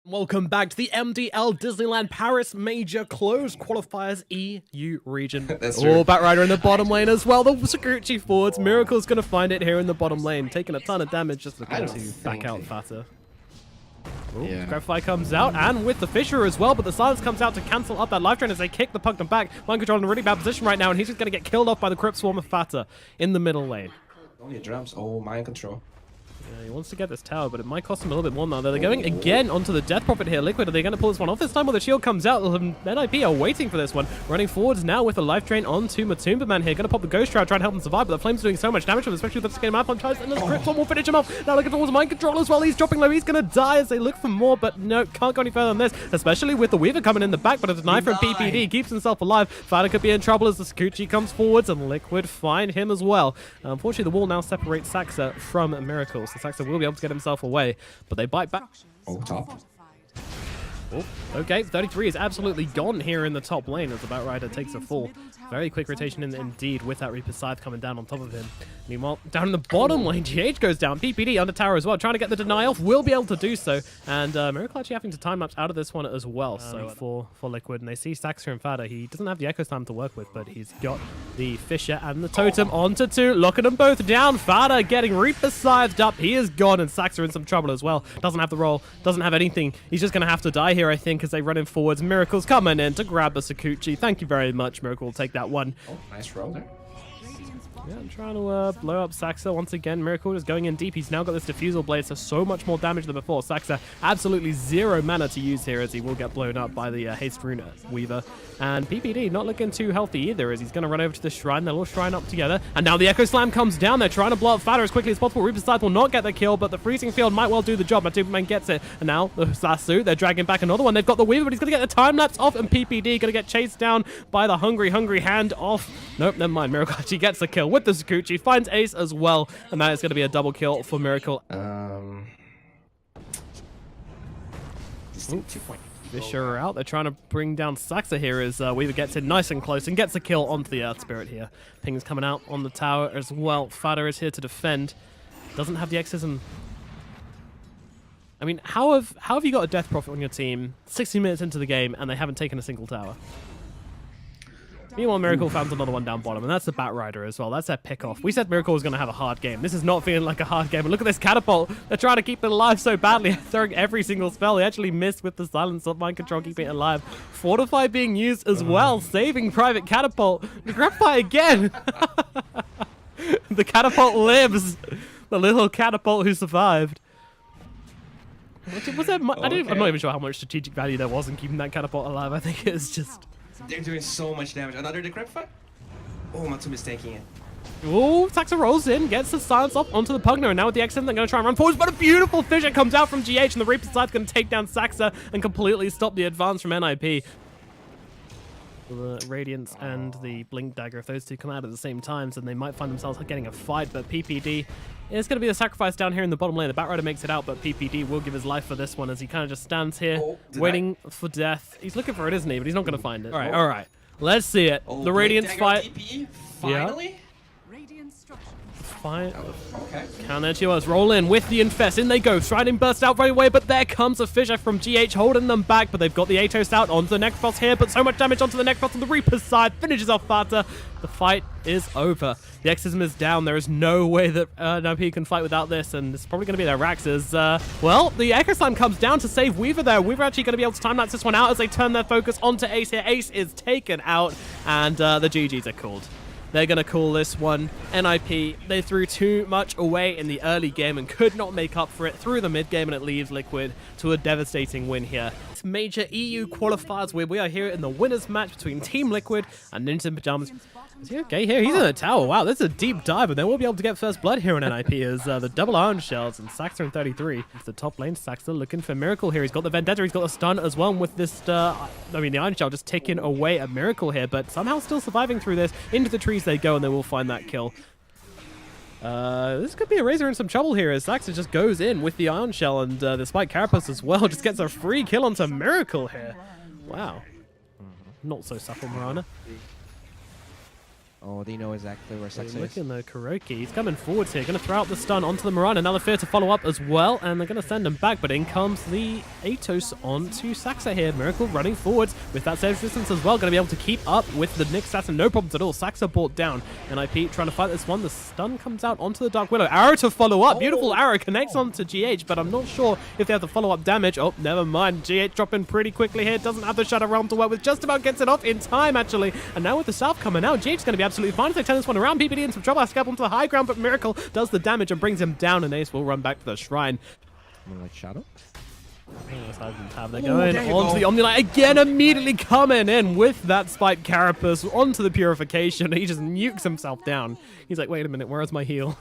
Welcome back to the MDL Disneyland Paris Major Closed Qualifiers EU region. That's true. Oh, Batrider in the bottom lane as well. The Sakuchi forwards. Miracle's going to find it here in the bottom lane. Taking a ton of damage, just looking to back out Fata. Yeah. Grabfly comes out, and with the Fisher as well, but the Silence comes out to cancel up that life drain as they kick the Pugna back. Mind Control in a really bad position right now, and he's just going to get killed off by the Crypt Swarm of Fata in the middle lane. Only drums. Oh, Mind Control. Yeah, he wants to get this tower, but it might cost him a little bit more now. They're going again onto the Death Prophet here. Liquid, are they going to pull this one off this time? Well, the shield comes out. NiP are waiting for this one. Running forwards now with the life drain onto Matumba Man here. Going to pop the Ghost Shroud, try and help him survive, but the Flames are doing so much damage to him, especially with the skin map on charge, and the Crypt Swarm will finish him off. Now looking towards Mind Control as well. He's dropping low. He's going to die as they look for more, but no, can't go any further than this, especially with the Weaver coming in the back, but a deny from PPD keeps himself alive. Fata could be in trouble as the Sakuchi comes forwards, and Liquid find him as well. Unfortunately, the wall now separates Saxa from Miracle, so Saxa will be able to get himself away, but they bite back. Oh, top. Oh, okay, 33 is absolutely gone here in the top lane as the Batrider takes a fall. Very quick rotation indeed with that Reaper Scythe coming down on top of him. Meanwhile, down in the bottom lane, GH goes down. PPD under tower as well, trying to get the deny off, will be able to do so. And Miracle actually having to time-lapse out of this one as well, so for Liquid. And they see Saxa and Fata. He doesn't have the Echo Slam to work with, but he's got the Fisher and the Totem onto two, locking them both down. Fata getting Reaper Scythed up. He is gone, and Saxa in some trouble as well. Doesn't have the roll, doesn't have anything. He's just going to have to die here, I think, as they run in forwards. Miracle's coming in to grab the Sakuchi. Thank you very much. Miracle will take that one. Oh, nice roll there. Yeah, I'm trying to blow up Saxa once again. Miracle is going in deep. He's now got this Diffusal Blade, so much more damage than before. Saxa absolutely zero mana to use here as he will get blown up by the Haste Rune Weaver. And PPD not looking too healthy either as he's going to run over to the Shrine. They'll all Shrine up together. And now the Echo Slam comes down. They're trying to blow up Fata as quickly as possible. Reaper Scythe will not get the kill, but the Freezing Field might well do the job. Matumba gets it. And now the Sasu, they're dragging back another one. They've got the Weaver, but he's going to get the time-lapse off, and PPD going to get chased down by the hungry hand off. Nope, never mind. Miracle actually gets the kill with the Sakuchi. Finds Ace as well, and that is going to be a double kill for Miracle. Fisher out. They're trying to bring down Saxa here as Weaver gets in nice and close and gets a kill onto the Earth Spirit here. Ping's coming out on the tower as well. Fata is here to defend. Doesn't have the Exorcism. I mean, how have you got a Death Prophet on your team 60 minutes into the game and they haven't taken a single tower? Meanwhile, Miracle found another one down bottom, and that's the Batrider as well. That's their pick-off. We said Miracle was going to have a hard game. This is not feeling like a hard game. And look at this Catapult. They're trying to keep it alive so badly, throwing every single spell. They actually missed with the Silence of Mind Control, keeping it alive. Fortify being used as well, saving Private Catapult. The Grabfly again. The Catapult lives. The little Catapult who survived. Was there? I'm not even sure how much strategic value there was in keeping that Catapult alive. I think it's just... They're doing so much damage. Another decrypt fight? Oh, Matumba's taking it. Oh, Saxa rolls in, gets the Silence off onto the Pugna, and now with the X-Sim, they're going to try and run forwards, but a beautiful Fisher comes out from GH, and the Reaper Scythe going to take down Saxa and completely stop the advance from NiP. The Radiance and the Blink Dagger, if those two come out at the same time, then they might find themselves getting a fight, but PPD is going to be the sacrifice down here in the bottom lane. The Batrider makes it out, but PPD will give his life for this one as he kind of just stands here, waiting for death. He's looking for it, isn't he? But he's not going to find it. All right. Let's see it. The Radiance fight. DP, finally? Yeah. Fine. Okay. Counter TOS roll in with the Infest. In they go. Striding burst out right away, but there comes a Fisher from GH holding them back, but they've got the Atos out onto the Necrophos here, but so much damage onto the Necrophos on the Reaper's side. Finishes off Fata. The fight is over. The Exorcism is down. There is no way that NiP can fight without this, and it's probably going to be their Raxes. Well, the Echo Slam comes down to save Weaver there. Weaver actually going to be able to time-lapse this one out as they turn their focus onto Ace here. Ace is taken out, and the GGs are called. They're going to call this one NiP. They threw too much away in the early game and could not make up for it through the mid game, and it leaves Liquid to a devastating win here. It's major EU qualifiers where we are here in the winners match between Team Liquid and Ninjas in Pajamas. Is he okay here? He's in the tower. Wow, this is a deep dive, and then we'll be able to get first blood here on NiP as the double Iron Shells and Saxa in 33. It's the top lane. Saxa looking for Miracle here. He's got the Vendetta. He's got the stun as well, and with this, the Iron Shell just ticking away at Miracle here, but somehow still surviving through this. Into the trees they go, and they will find that kill. This could be a Razor in some trouble here as Saxa just goes in with the Iron Shell, and the Spike Carapace as well just gets a free kill onto Miracle here. Wow. Not so supple, Marana. Oh, they know exactly where So Sexa look is. in the Kuroki. He's coming forwards here. Going to throw out the stun onto the Moran. Another Fear to follow up as well. And they're going to send him back. But in comes the Atos onto Saxa here. Miracle running forwards with that safe distance as well. Going to be able to keep up with the Nyx assassin. No problems at all. Saxa brought down. NiP trying to fight this one. The stun comes out onto the Dark Widow. Arrow to follow up. Beautiful arrow connects onto GH. But I'm not sure if they have the follow-up damage. Oh, never mind. GH dropping pretty quickly here. Doesn't have the Shadow Realm to work with. Just about gets it off in time, actually. And now with the South coming out, GH is going to be absolutely fine if they turn this one around. PPD in some trouble. Has to get onto the high ground, but Miracle does the damage and brings him down, and Ace will run back to the shrine. Moonlight Shadow. They're going onto the Omni-Light again, immediately coming in with that Spike Carapace onto the Purification. He just nukes himself down. He's like, wait a minute, where's my heal?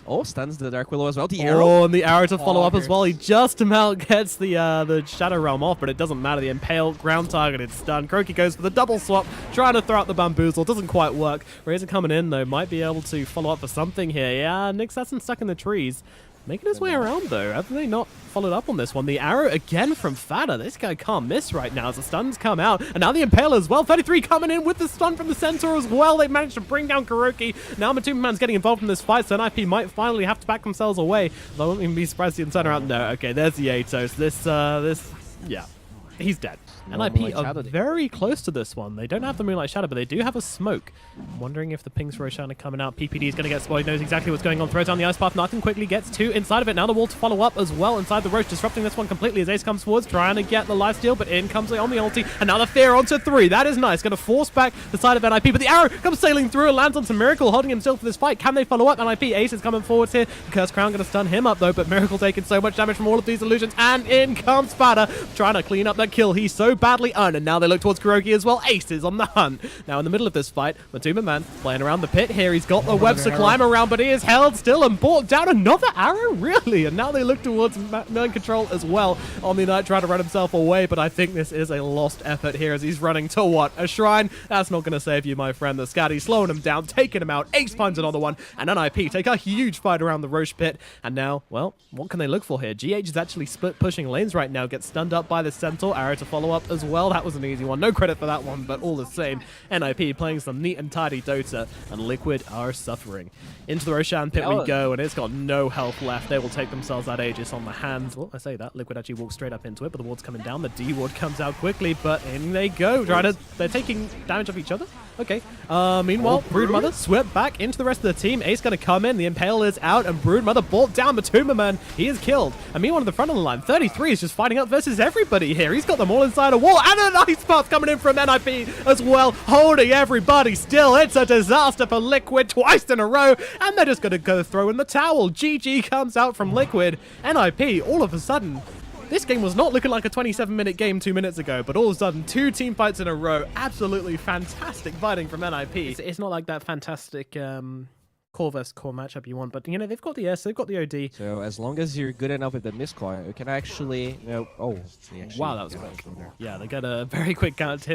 Oh, stuns the Dark Willow as well. The arrow. Oh, and the arrow to follow up as well. He just about gets the Shadow Realm off, but it doesn't matter. The Impale, ground targeted stun. Kuroki goes for the double swap, trying to throw out the Bamboozle. Doesn't quite work. Razor coming in, though. Might be able to follow up for something here. Yeah, Nyx Assassin stuck in the trees. Making his way around, though. Have they not followed up on this one? The arrow again from Fada. This guy can't miss right now as the stuns come out. And now the Impale as well. 33 coming in with the stun from the Centaur as well. They managed to bring down Kuroki. Now Matuma Man's getting involved in this fight, so NiP might finally have to back themselves away. They won't even be surprised to turn around. No, okay, there's the Atos. Yeah. He's dead. NiP are very close to this one. They don't have the Moonlight Shadow, but they do have a smoke. I'm wondering if the pings for Roshana coming out. PPD is going to get spoiled. He knows exactly what's going on. Throws down the Ice Path. Nothing quickly gets two inside of it. Now the wall to follow up as well inside the Roche, disrupting this one completely as Ace comes forwards, trying to get the lifesteal, but in comes the Omni ulti. Another Fear onto 3. That is nice. Going to force back the side of NiP, but the arrow comes sailing through and lands onto Miracle, holding him still for this fight. Can they follow up? NiP, Ace is coming forwards here. Curse Crown going to stun him up, though, but Miracle taking so much damage from all of these illusions, and in comes Spada, trying to clean up that kill he's so badly earned, and now they look towards Kuroki as well. Ace is on the hunt. Now in the middle of this fight, Matuma Man playing around the pit here. He's got the webs to climb around, but he is held still and brought down. Another arrow? Really? And now they look towards Man Control as well. Omni-Knight trying to run himself away, but I think this is a lost effort here as he's running to what? A shrine? That's not going to save you, my friend. The Scatty's slowing him down, taking him out. Ace finds another one, and NiP take a huge fight around the Roche pit. And now, well, what can they look for here? GH is actually split pushing lanes right now. Gets stunned up by the Centaur. Arrow to follow up as well. That was an easy one. No credit for that one, but all the same. NiP playing some neat and tidy Dota, and Liquid are suffering. Into the Roshan pit we go, and it's got no health left. They will take themselves that Aegis on the hands. Well, I say that. Liquid actually walks straight up into it, but the ward's coming down. The D ward comes out quickly, but in they go. They're taking damage off each other. Okay. Meanwhile, Broodmother swept back into the rest of the team. Ace going to come in. The Impale is out, and Broodmother brought down Matuma Man. He is killed. And meanwhile, in the front of the line, 33 is just fighting up versus everybody here. He's got them all inside a wall, and an Ice Path coming in from NiP as well, holding everybody still. It's a disaster for Liquid twice in a row, and they're just going to go throw in the towel. GG comes out from Liquid. NiP, all of a sudden, this game was not looking like a 27-minute game 2 minutes ago, but all of a sudden, 2 team fights in a row. Absolutely fantastic fighting from NiP. It's not like that fantastic core versus core matchup you want, but you know, they've got the S, they've got the OD. So as long as you're good enough with the miscall, you can actually, wow, that was quick. Yeah, they got a very quick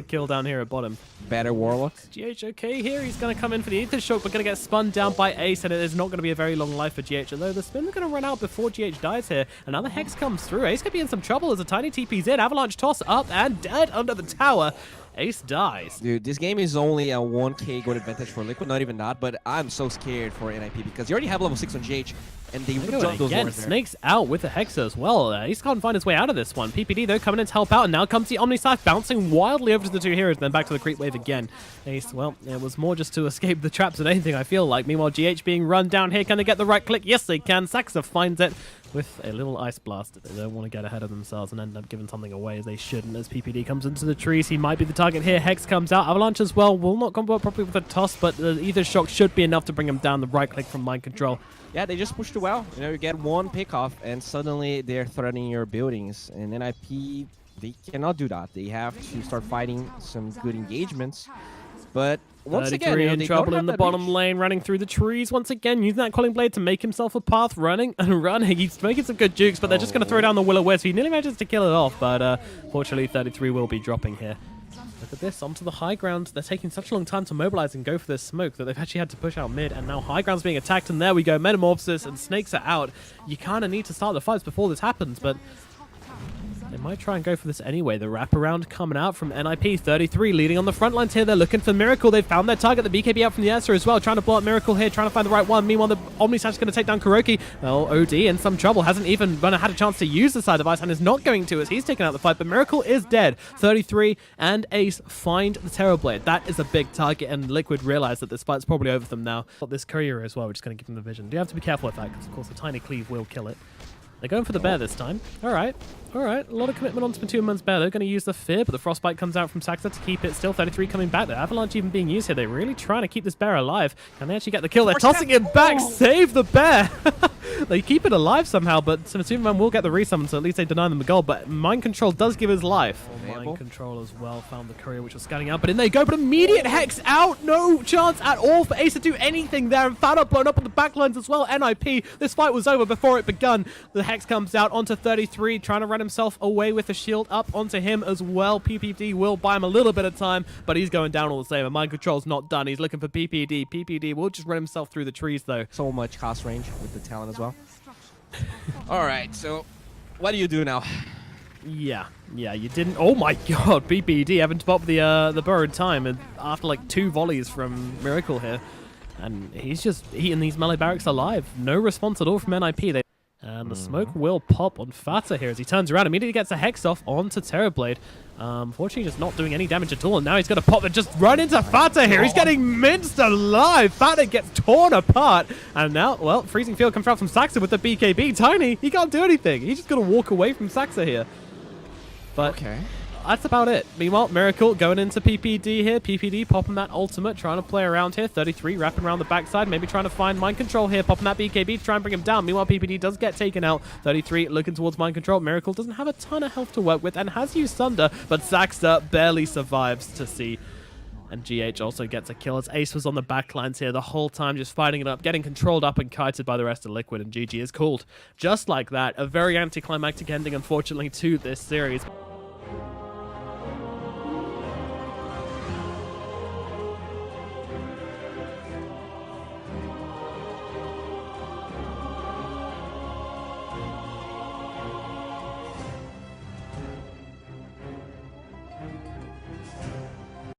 kill down here at bottom. Better Warlock. GH okay here. He's going to come in for the Aether Shock, but going to get spun down by Ace, and it is not going to be a very long life for GH, although the spin's going to run out before GH dies here. Another Hex comes through. Ace could be in some trouble as a tiny TP's in. Avalanche toss up and dead under the tower. Ace dies. Dude, this game is only a 1k gold advantage for Liquid, not even that, but I'm so scared for NiP because you already have level 6 on GH, and they would jump those wards there. Snake's out with the Hexa as well. Ace can't find his way out of this one. PPD, though, coming in to help out, and now comes the Omni-Scythe, bouncing wildly over to the 2 heroes, then back to the creep wave again. Ace, well, it was more just to escape the traps than anything, I feel like. Meanwhile, GH being run down here. Can they get the right click? Yes, they can. Saxa finds it with a little Ice Blast. They don't want to get ahead of themselves and end up giving something away as they shouldn't. As PPD comes into the trees, he might be the target here. Hex comes out. Avalanche as well will not combo properly with a toss, but the Ether Shock should be enough to bring him down. The right click from Mind Control. Yeah, they just pushed too well. You know, you get one pick off, and suddenly they're threatening your buildings. And NiP, they cannot do that. They have to start fighting some good engagements. But once again, in trouble in the bottom lane, running through the trees once again, using that Calling Blade to make himself a path, running and running. He's making some good jukes, but they're just going to throw down the Will-O-Wisp. He nearly manages to kill it off, but fortunately 33 will be dropping here. Look at this, onto the high ground. They're taking such a long time to mobilize and go for this smoke that they've actually had to push out mid, and now high ground's being attacked, and there we go. Metamorphosis and Snakes are out. You kind of need to start the fights before this happens, but They might try and go for this anyway. The wraparound coming out from NiP. 33 leading on the front lines here. They're looking for Miracle. They've found their target. The BKB out from the Esther as well. Trying to blow up Miracle here. Trying to find the right one. Meanwhile, the Omnisash is going to take down Kuroki. Well, OD in some trouble. Hasn't even had a chance to use the side device and is not going to as he's taken out the fight. But Miracle is dead. 33 and Ace find the Terrorblade. That is a big target, and Liquid realize that this fight's probably over them now. Got this courier as well, which is going to give them the vision. Do you have to be careful with that because, of course, the tiny cleave will kill it. They're going for the bear this time. All right. A lot of commitment onto Matuman's bear. They're going to use the fear, but the frostbite comes out from Saxa to keep it still. 33 coming back. The avalanche even being used here. They're really trying to keep this bear alive. Can they actually get the kill? They're tossing it back. Save the bear. They keep it alive somehow, but Matuman will get the resummon, so at least they deny them the goal. But mind control does give his life. Mind control as well. Found the courier, which was scanning out, but in they go. But immediate hex out. No chance at all for Ace to do anything there. And Fado blown up on the backlines as well. NiP. This fight was over before it begun. The hex comes out onto 33, trying to run himself away with the shield up onto him as well. PPD will buy him a little bit of time, but he's going down all the same. And mind control's not done. He's looking for PPD. PPD will just run himself through the trees, though. So much cost range with the talent as well. All right, so what do you do now? Yeah, you didn't. Oh my god, PPD having to pop the borrowed time and after like 2 volleys from Miracle here. And he's just eating these melee barracks alive. No response at all from NiP. And the smoke will pop on Fata here as he turns around, immediately gets a hex off onto Terrorblade. Fortunately, just not doing any damage at all. And now he's going to pop and just run into Fata here. He's getting minced alive. Fata gets torn apart. And now, well, Freezing Field comes out from Saxa with the BKB. Tiny, he can't do anything. He's just going to walk away from Saxa here. But okay, that's about it. Meanwhile, Miracle going into PPD here. PPD popping that ultimate, trying to play around here. 33 wrapping around the backside, maybe trying to find mind control here, popping that BKB to try and bring him down. Meanwhile, PPD does get taken out. 33 looking towards mind control. Miracle doesn't have a ton of health to work with and has used Thunder, but Saxa barely survives to see. And GH also gets a kill as Ace was on the backlines here the whole time, just fighting it up, getting controlled up and kited by the rest of Liquid, and GG is called. Just like that, a very anticlimactic ending, unfortunately, to this series.